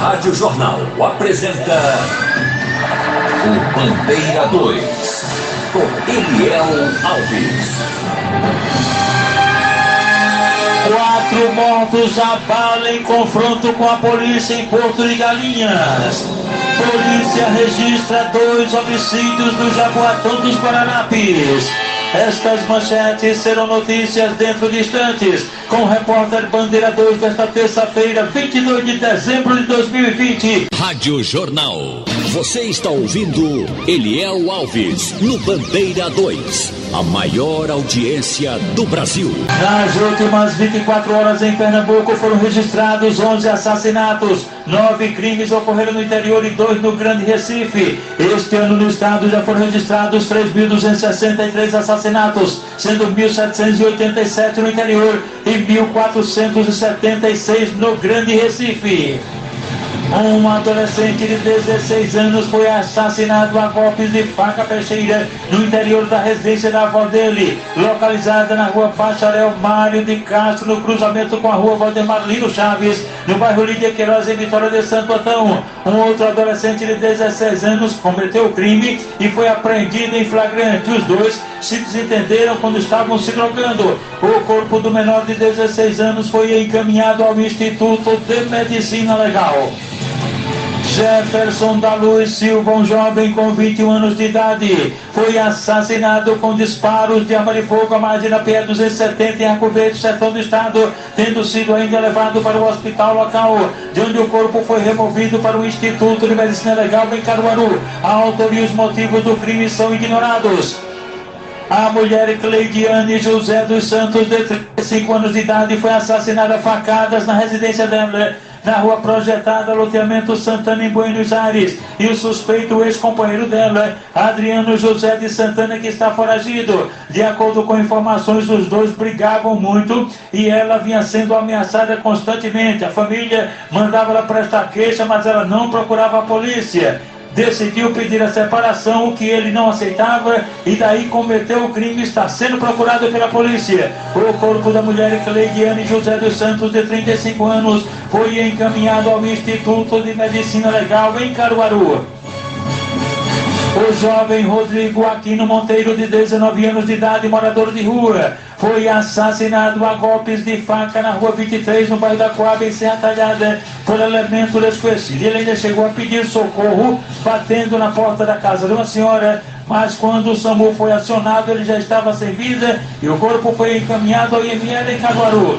Rádio Jornal apresenta o Bandeira 2, com Eliel Alves. 4 mortos a bala em confronto com a polícia em Porto de Galinhas. Polícia registra 2 homicídios no Jaboatão dos Guararapes. Estas manchetes serão notícias dentro de instantes, com o repórter Bandeira 2 desta terça-feira, 22 de dezembro de 2020. Rádio Jornal. Você está ouvindo Eliel Alves no Bandeira 2, a maior audiência do Brasil. Nas últimas 24 horas em Pernambuco foram registrados 11 assassinatos. 9 crimes ocorreram no interior e 2 no Grande Recife. Este ano no estado já foram registrados 3.263 assassinatos, sendo 1.787 no interior e 1.476 no Grande Recife. Um adolescente de 16 anos foi assassinado a golpes de faca peixeira no interior da residência da avó dele, localizada na rua Bacharel Mário de Castro, no cruzamento com a rua Valdemar Lino Chaves, no bairro Lídia Queiroz, em Vitória de Santo Antão. Um outro adolescente de 16 anos cometeu o crime e foi apreendido em flagrante. Os dois se desentenderam quando estavam se drogando. O corpo do menor de 16 anos foi encaminhado ao Instituto de Medicina Legal. Jefferson da Luz Silva, um jovem com 21 anos de idade, foi assassinado com disparos de arma de fogo à margem da PR-270 em Arco Verde, sertão do estado, tendo sido ainda levado para o hospital local, de onde o corpo foi removido para o Instituto de Medicina Legal em Caruaru. A autoria e os motivos do crime são ignorados. A mulher Cleidiane José dos Santos, de 35 anos de idade, foi assassinada a facadas na residência dela, na rua Projetada, loteamento Santana, em Buenos Aires. E o suspeito, o ex-companheiro dela, Adriano José de Santana, que está foragido. De acordo com informações, os dois brigavam muito e ela vinha sendo ameaçada constantemente. A família mandava ela prestar queixa, mas ela não procurava a polícia. Decidiu pedir a separação, o que ele não aceitava, e daí cometeu o crime. Está sendo procurado pela polícia. O corpo da mulher Cleidiane José dos Santos, de 35 anos, foi encaminhado ao Instituto de Medicina Legal em Caruaru. O jovem Rodrigo Aquino Monteiro, de 19 anos de idade, morador de rua, foi assassinado a golpes de faca na rua 23, no bairro da Coab, em Serra Talhada, por elemento desconhecido. Ele ainda chegou a pedir socorro, batendo na porta da casa de uma senhora, mas quando o SAMU foi acionado, ele já estava sem vida e o corpo foi encaminhado ao IML em Caruaru.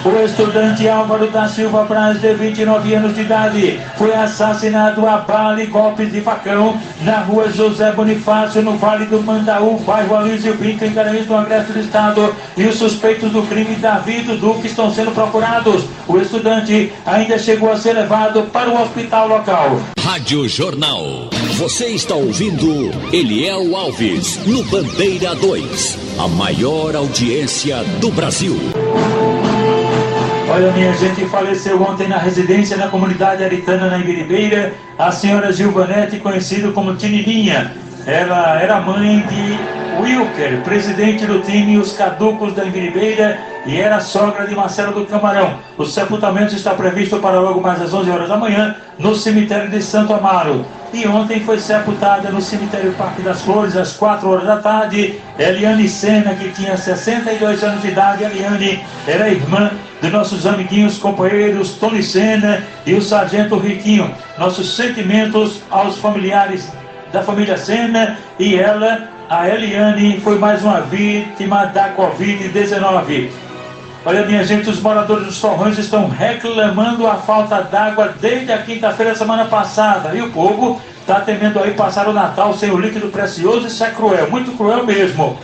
O estudante Álvaro da Silva Braz, de 29 anos de idade, foi assassinado a bala e golpes de facão na rua José Bonifácio, no Vale do Mandaú, bairro Aloysio Pinto, em Garanhuns, no Agreste do Estado. E os suspeitos do crime, Davi e Dudu, que estão sendo procurados. O estudante ainda chegou a ser levado para o hospital local. Rádio Jornal. Você está ouvindo Eliel Alves no Bandeira 2, a maior audiência do Brasil. Olha, minha gente, faleceu ontem na residência na comunidade aritana, na Ibiribeira, a senhora Gilvanete, conhecida como Tinininha. Ela era mãe de Wilker, presidente do time Os Caducos da Ibiribeira, e era sogra de Marcelo do Camarão. O sepultamento está previsto para logo mais às 11 horas da manhã, no cemitério de Santo Amaro. E ontem foi sepultada no cemitério Parque das Flores, às 4 horas da tarde, Eliane Sena, que tinha 62 anos de idade. Eliane era irmã de nossos amiguinhos, companheiros Tony Sena e o Sargento Riquinho. Nossos sentimentos aos familiares da família Sena, e ela, a Eliane, foi mais uma vítima da Covid-19. Olha, minha gente, os moradores dos Torrões estão reclamando a falta d'água desde a quinta-feira da semana passada. E o povo está temendo aí passar o Natal sem o líquido precioso. Isso é cruel, muito cruel mesmo.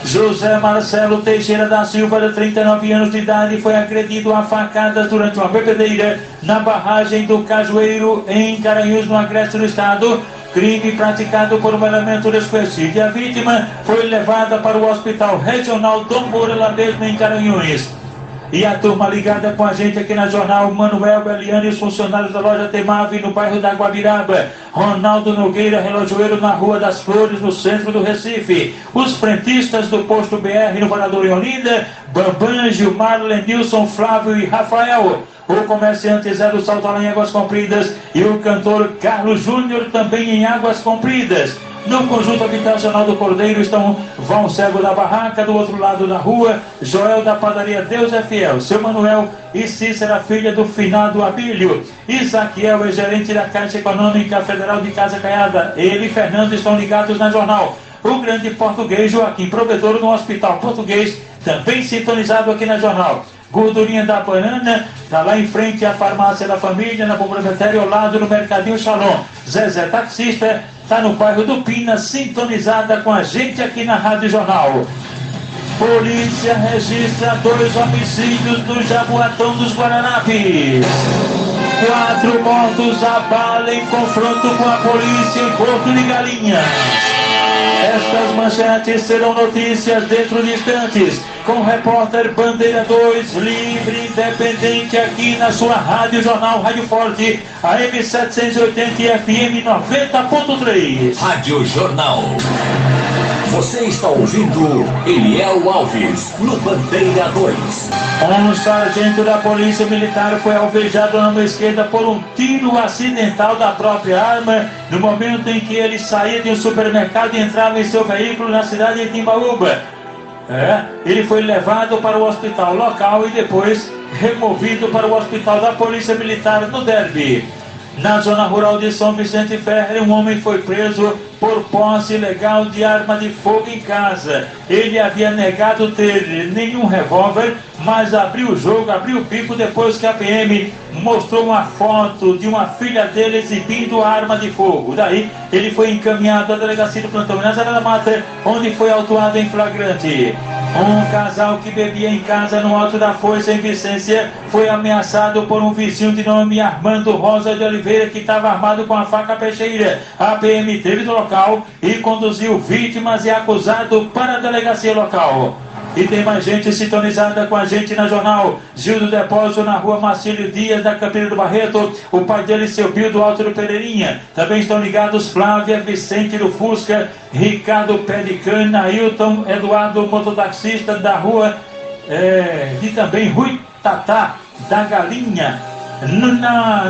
José Marcelo Teixeira da Silva, de 39 anos de idade, foi agredido a facadas durante uma bebedeira na barragem do Cajueiro, em Garanhuns, no Agreste do Estado. Crime praticado por um elemento desconhecido. E a vítima foi levada para o Hospital Regional Dom Moura, lá mesmo em Garanhuns. E a turma ligada com a gente aqui na Jornal: Manuel, Eliane e os funcionários da loja Temave no bairro da Guabiraba. Ronaldo Nogueira, relojoeiro na Rua das Flores, no centro do Recife. Os frentistas do posto BR no Parador em Olinda: Bambam, Gilmar, Lenilson, Flávio e Rafael. O comerciante Zé do Salto em Águas Compridas e o cantor Carlos Júnior também em Águas Compridas. No conjunto habitacional do Cordeiro estão Vão Cego da Barraca, do outro lado da rua, Joel da padaria Deus é Fiel, seu Manuel e Cícera, filha do finado Abílio. Isaquiel é gerente da Caixa Econômica Federal de Casa Caiada. Ele e Fernando estão ligados na Jornal. O grande português Joaquim, provedor no Hospital Português, também sintonizado aqui na Jornal. Gordurinha da Banana, está lá em frente à farmácia da família, na Complementária, ao lado do Mercadinho Shalom. Zezé, taxista, está no bairro do Pina, sintonizada com a gente aqui na Rádio Jornal. Polícia registra 2 homicídios do Jaboatão dos Guararapes. 4 mortos a bala em confronto com a polícia em Porto de Galinha. Estas manchetes serão notícias dentro de instantes, com o repórter Bandeira 2, livre, independente, aqui na sua Rádio Jornal, Rádio Forte, AM 780 e FM 90.3. Rádio Jornal. Você está ouvindo Eliel Alves, no Bandeira 2. Um sargento da Polícia Militar foi alvejado na mão esquerda por um tiro acidental da própria arma, no momento em que ele saía de um supermercado e entrava em seu veículo na cidade de Timbaúba. Ele foi levado para o hospital local e depois removido para o hospital da Polícia Militar no Derby. Na zona rural de São Vicente Ferre, um homem foi preso por posse ilegal de arma de fogo em casa. Ele havia negado ter nenhum revólver, mas abriu o jogo, abriu o bico depois que a PM mostrou uma foto de uma filha dele exibindo a arma de fogo. Daí ele foi encaminhado à delegacia do plantão em Nazaré da Mata, onde foi autuado em flagrante. Um casal que bebia em casa no Alto da Foice, em Vicência, foi ameaçado por um vizinho de nome Armando Rosa de Oliveira, que estava armado com a faca peixeira. A PM teve no local e conduziu vítimas e acusado para a delegacia local. E tem mais gente sintonizada com a gente na Jornal. Gil do Depósito, na Rua Marcílio Dias, da Campina do Barreto. O pai dele, seu Bill, do Alto do Pereirinha. Também estão ligados Flávia, Vicente do Fusca, Ricardo Pé de Cana, Ailton, Eduardo, mototaxista da rua, e também Rui Tatá, da Galinha.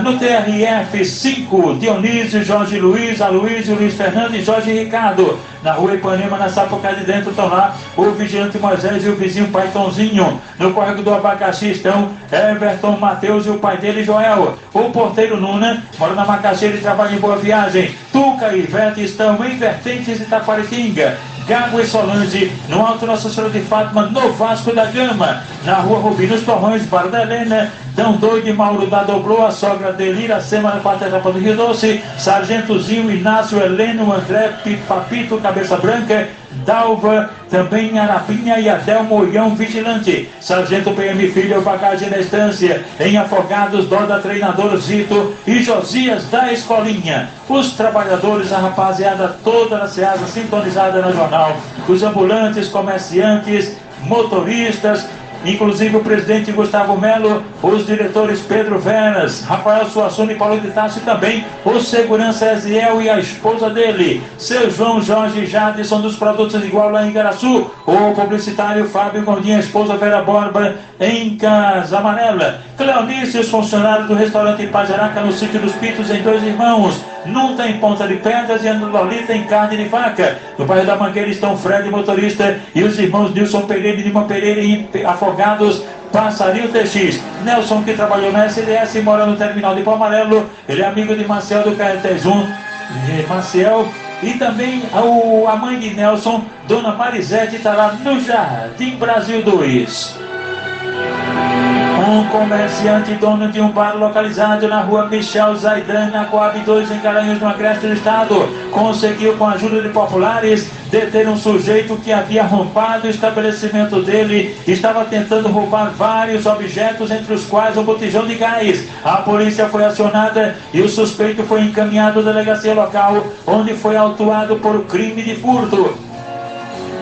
No TRF 5, Dionísio, Jorge Luiz, Aloysio, Luiz Fernando e Jorge Ricardo. Na Rua Ipanema, na Sapucaí de Dentro, estão lá o vigilante Moisés e o vizinho Paitonzinho. No Córrego do Abacaxi estão Everton, Matheus e o pai dele, Joel. O porteiro Nuna mora na Macaxeira e trabalha em Boa Viagem. Tuca e Ivete estão em Vertentes e Taquaritinga. Gago e Solange, no Alto Nossa Senhora de Fátima, no Vasco da Gama. Na Rua Rubi, nos Torrões, Bar da Helena. Dão Doido e Mauro da Dobrou, a sogra dele, Iracema, na quarta etapa do Rio Doce. Sargentozinho, Inácio, Heleno, André, Papito, Cabeça Branca, Dalva, também Arapinha e Adel Moião, vigilante. Sargento PM Filho, bagagem na estância. Em Afogados, Doda, treinador Zito e Josias da Escolinha. Os trabalhadores, a rapaziada toda na Ceasa, sintonizada no jornal. Os ambulantes, comerciantes, motoristas, inclusive o presidente Gustavo Melo, os diretores Pedro Veras, Rafael Suassuna e Paulo de Tassi, também o segurança Eziel e a esposa dele, seu João Jorge Jadson dos Produtos Igual lá em Igaraçu, o publicitário Fábio Gordinha, a esposa Vera Borba em Casa Amarela, Cleonice, os funcionários do restaurante Pajaraca no Sítio dos Pitos em Dois Irmãos, Nunta em Ponta de Pedras e Ana Lolita em Carne de Vaca. No bairro da Mangueira estão Fred, motorista, e os irmãos Nilson Pereira e Lima Pereira em Afogados, Passarinho TX. Nelson, que trabalhou na SDS e mora no terminal de Pau Amarelo, ele é amigo de Marcel do Caetés 1, Marcel, e também a mãe de Nelson, Dona Marisete, está lá no Jardim Brasil 2. Um comerciante dono de um bar localizado na Rua Michel Zaidan, na Coab 2, em Garanhuns, no Agreste do Estado, conseguiu, com a ajuda de populares, deter um sujeito que havia arrombado o estabelecimento dele, estava tentando roubar vários objetos, entre os quais um botijão de gás. A polícia foi acionada e o suspeito foi encaminhado à delegacia local, onde foi autuado por crime de furto.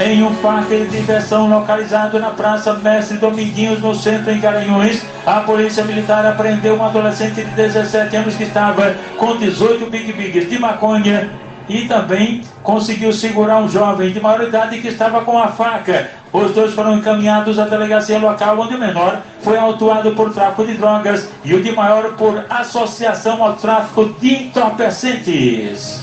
em um parque de diversão localizado na Praça Mestre Dominguinhos, no centro, em Garanhuns. A polícia militar apreendeu um adolescente de 17 anos que estava com 18 big-bigs de maconha e também conseguiu segurar um jovem de maior idade que estava com a faca. Os dois foram encaminhados à delegacia local, onde o menor foi autuado por tráfico de drogas e o de maior por associação ao tráfico de entorpecentes.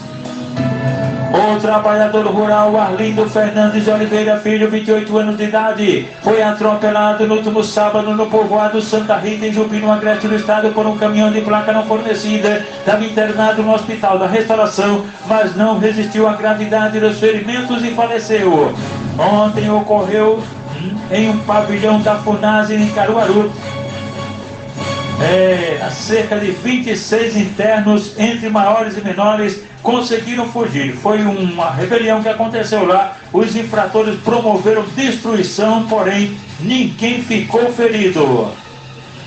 O trabalhador rural Arlindo Fernandes de Oliveira Filho, 28 anos de idade, foi atropelado no último sábado no povoado Santa Rita, em Jupi, no Agreste do Estado, por um caminhão de placa não fornecida. Estava internado no Hospital da Restauração, mas não resistiu à gravidade dos ferimentos e faleceu. Ontem ocorreu em um pavilhão da Funase, em Caruaru. Cerca de 26 internos, entre maiores e menores, conseguiram fugir. Foi uma rebelião que aconteceu lá. Os infratores promoveram destruição, porém ninguém ficou ferido.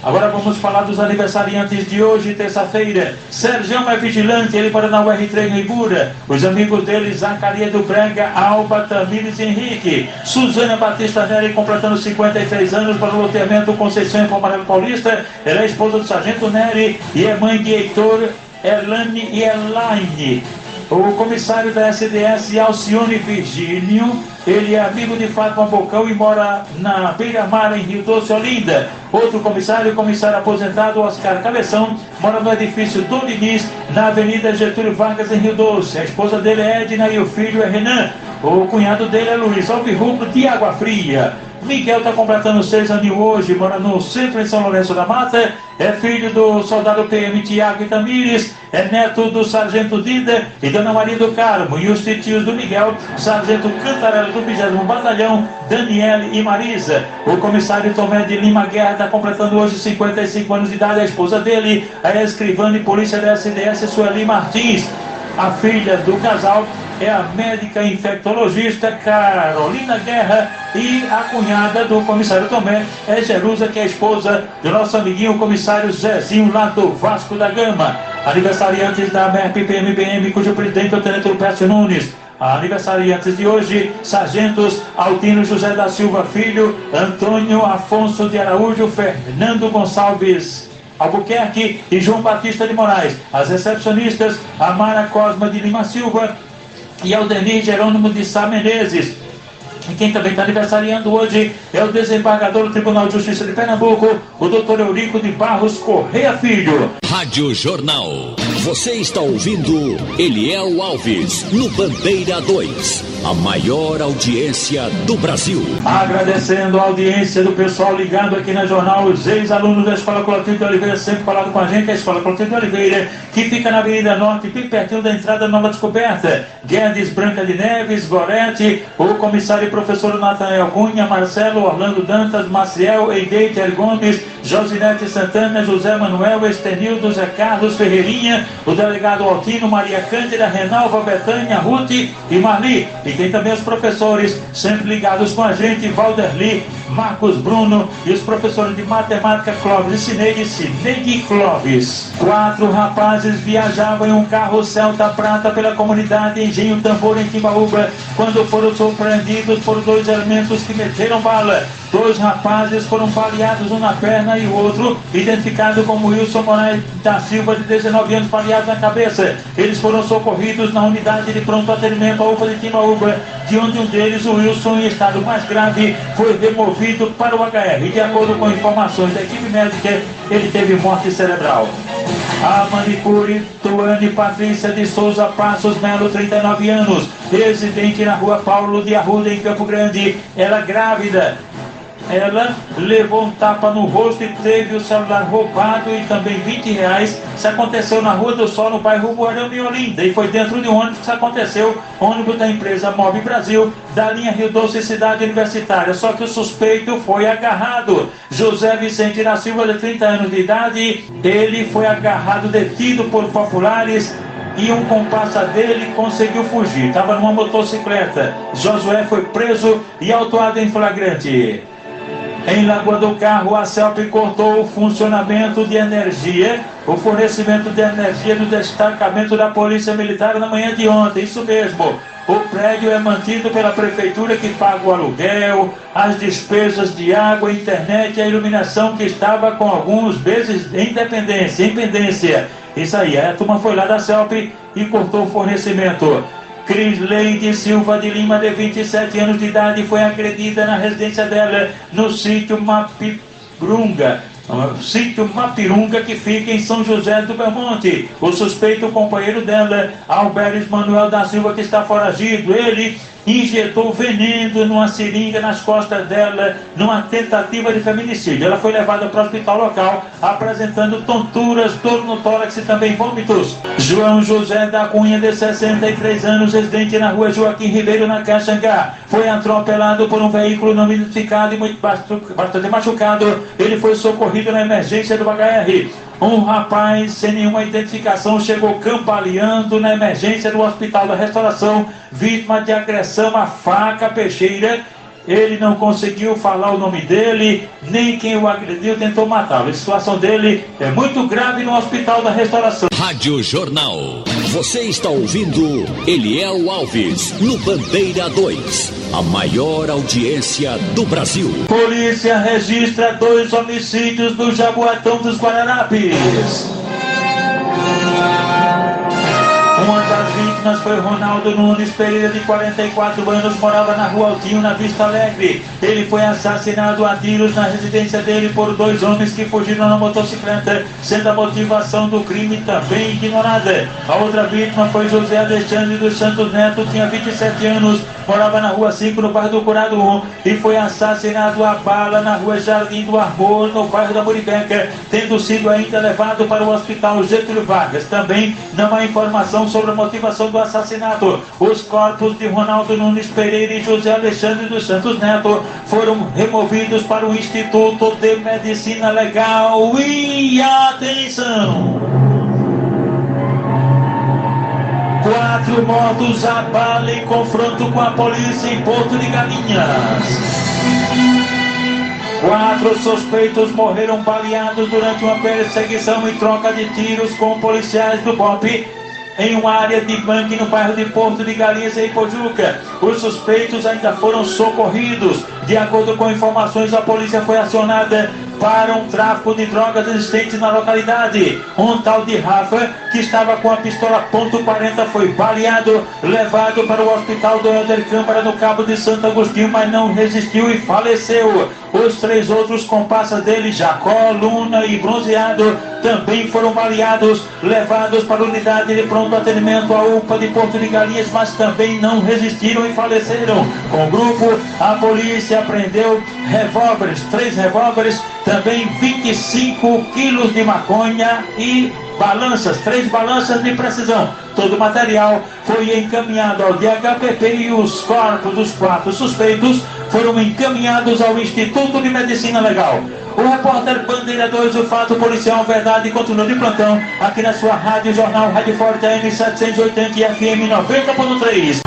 Agora vamos falar dos aniversariantes de hoje, terça-feira. Sergião é vigilante, ele para na UR3 no Ibura. Os amigos dele, Zacaria do Brega, Alba, Tamires e Henrique. Suzana Batista Nery, completando 53 anos, para o loteamento Conceição em Palmarelo Paulista. Ela é esposa do Sargento Nery e é mãe de Heitor, Elane e Elaine. O comissário da SDS, Alcione Virgínio, ele é amigo de Fátima Bocão e mora na Beira-Mar, em Rio Doce, Olinda. Outro comissário, comissário aposentado, Oscar Cabeção, mora no edifício Dom Diniz, na Avenida Getúlio Vargas, em Rio Doce. A esposa dele é Edna e o filho é Renan. O cunhado dele é Luiz Alvirrubro, de Água Fria. Miguel está completando 6 anos hoje, mora no centro, em São Lourenço da Mata. É filho do soldado PM Tiago Itamires, é neto do sargento Dida e Dona Maria do Carmo. E os titios do Miguel, sargento Cantarela do 20º Batalhão, Daniele e Marisa. O comissário Tomé de Lima Guerra está completando hoje 55 anos de idade. A esposa dele, a escrivã de polícia da SDS, Sueli Martins. A filha do casal é a médica infectologista Carolina Guerra, e a cunhada do comissário Tomé é Jerusa, que é a esposa do nosso amiguinho, o comissário Zezinho, lá do Vasco da Gama. Aniversariantes da MERP PMBM, cujo presidente é o tenente Lupécio Nunes. Aniversariantes de hoje, sargentos Altino José da Silva Filho, Antônio Afonso de Araújo, Fernando Gonçalves Albuquerque e João Batista de Moraes. As recepcionistas, Amara Cosma de Lima Silva e Aldenir Jerônimo de Sá Menezes. E quem também está aniversariando hoje é o desembargador do Tribunal de Justiça de Pernambuco, o doutor Eurico de Barros Correia Filho. Rádio Jornal. Você está ouvindo Eliel Alves, no Bandeira 2, a maior audiência do Brasil. Agradecendo a audiência do pessoal ligado aqui na Jornal, os ex-alunos da Escola Clotilde de Oliveira, sempre falando com a gente, a Escola Clotilde de Oliveira, que fica na Avenida Norte, bem pertinho da entrada Nova Descoberta. Guedes Branca de Neves, Goretti, o comissário e professor Natanael Cunha, Marcelo, Orlando Dantas, Maciel, Eideite, El Gomes, Josinete Santana, José Manuel, Estenildo, Zé Carlos, Ferreirinha, o delegado Altino, Maria Cândida, Renalva, Betânia, Ruth e Marli. E tem também os professores sempre ligados com a gente, Valderli, Marcos Bruno, e os professores de matemática, Clóvis e Cineide e Clóvis. 4 rapazes viajavam em um carro Celta Prata pela comunidade Engenho Tambor, em Timbaúba, quando foram surpreendidos por 2 elementos que meteram bala. 2 rapazes foram baleados, um na perna e o outro, identificado como Wilson Moraes da Silva, de 19 anos, baleado na cabeça. Eles foram socorridos na unidade de pronto atendimento, a UPA de Timbaúba, de onde um deles, o Wilson, em estado mais grave, foi removido para o HR. De acordo com informações da equipe médica, ele teve morte cerebral. A manicure Tuane Patrícia de Souza Passos Melo, 39 anos, residente na rua Paulo de Arruda, em Campo Grande. Ela grávida. Ela levou um tapa no rosto e teve o celular roubado e também R$20. Isso aconteceu na Rua do Sol, no bairro Guarani, em Olinda, e foi dentro de um ônibus que isso aconteceu, ônibus da empresa Mob Brasil, da linha Rio Doce Cidade Universitária. Só que o suspeito foi agarrado. José Vicente da Silva, de 30 anos de idade, ele foi agarrado, detido por populares, e um comparsa dele conseguiu fugir. Estava numa motocicleta. Josué foi preso e autuado em flagrante. Em Lagoa do Carro, a CELP cortou o funcionamento de energia, o fornecimento de energia do destacamento da Polícia Militar na manhã de ontem. Isso mesmo, O prédio é mantido pela prefeitura, que paga o aluguel, as despesas de água, internet e a iluminação, que estava com alguns meses em pendência. Isso aí, a turma foi lá da CELP e cortou o fornecimento. Crisleide Silva de Lima, de 27 anos de idade, foi agredida na residência dela no sítio Mapirunga, que fica em São José do Belmonte. O suspeito, o companheiro dela, Alberes Manuel da Silva, que está foragido, ele injetou veneno numa seringa nas costas dela, numa tentativa de feminicídio. Ela foi levada para o hospital local, apresentando tonturas, dor no tórax e também vômitos. João José da Cunha, de 63 anos, residente na rua Joaquim Ribeiro, na Caxangá, foi atropelado por um veículo não identificado e bastante machucado. Ele foi socorrido na emergência do HR. Um rapaz sem nenhuma identificação chegou cambaleando na emergência do Hospital da Restauração, vítima de agressão à faca peixeira. Ele não conseguiu falar o nome dele, nem quem o agrediu tentou matá-lo. A situação dele é muito grave no Hospital da Restauração. Rádio Jornal. Você está ouvindo Eliel Alves, no Bandeira 2. A maior audiência do Brasil. Polícia registra 2 homicídios no Jaboatão dos Guararapes. Uma das vítimas foi Ronaldo Nunes Pereira, de 44 anos, morava na Rua Altinho, na Vista Alegre. Ele foi assassinado a tiros na residência dele por 2 homens que fugiram na motocicleta, sendo a motivação do crime também ignorada. A outra vítima foi José Alexandre dos Santos Neto, tinha 27 anos, morava na Rua 5, no bairro do Curado 1, e foi assassinado a bala na Rua Jardim do Amor, no bairro da Muribeca, tendo sido ainda levado para o Hospital Getúlio Vargas. Também não há informação sobre a motivação do assassinato. Os corpos de Ronaldo Nunes Pereira e José Alexandre dos Santos Neto foram removidos para o Instituto de Medicina Legal. E atenção! 4 mortos a bala em confronto com a polícia em Porto de Galinhas. 4 suspeitos morreram baleados durante uma perseguição e troca de tiros com policiais do BOP em uma área de mangue no bairro de Porto de Galinhas, em Pojuca. Os suspeitos ainda foram socorridos. De acordo com informações, a polícia foi acionada para um tráfico de drogas existente na localidade. Um tal de Rafa, que estava com a pistola .40, foi baleado, levado para o hospital do Helder Câmara, no Cabo de Santo Agostinho, mas não resistiu e faleceu. Os 3 outros comparsas dele, Jacó, Luna e Bronzeado, também foram baleados, levados para a unidade de pronto atendimento, a UPA de Porto de Galinhas, mas também não resistiram e faleceram. Com o grupo, a polícia apreendeu revólveres, 3 revólveres, também 25 quilos de maconha e balanças, 3 balanças de precisão. Todo o material foi encaminhado ao DHPP e os corpos dos 4 suspeitos foram encaminhados ao Instituto de Medicina Legal. O repórter Bandeira 2, o fato policial verdade, continua de plantão aqui na sua Rádio Jornal, Rádio Forte AM 780 e FM 90.3.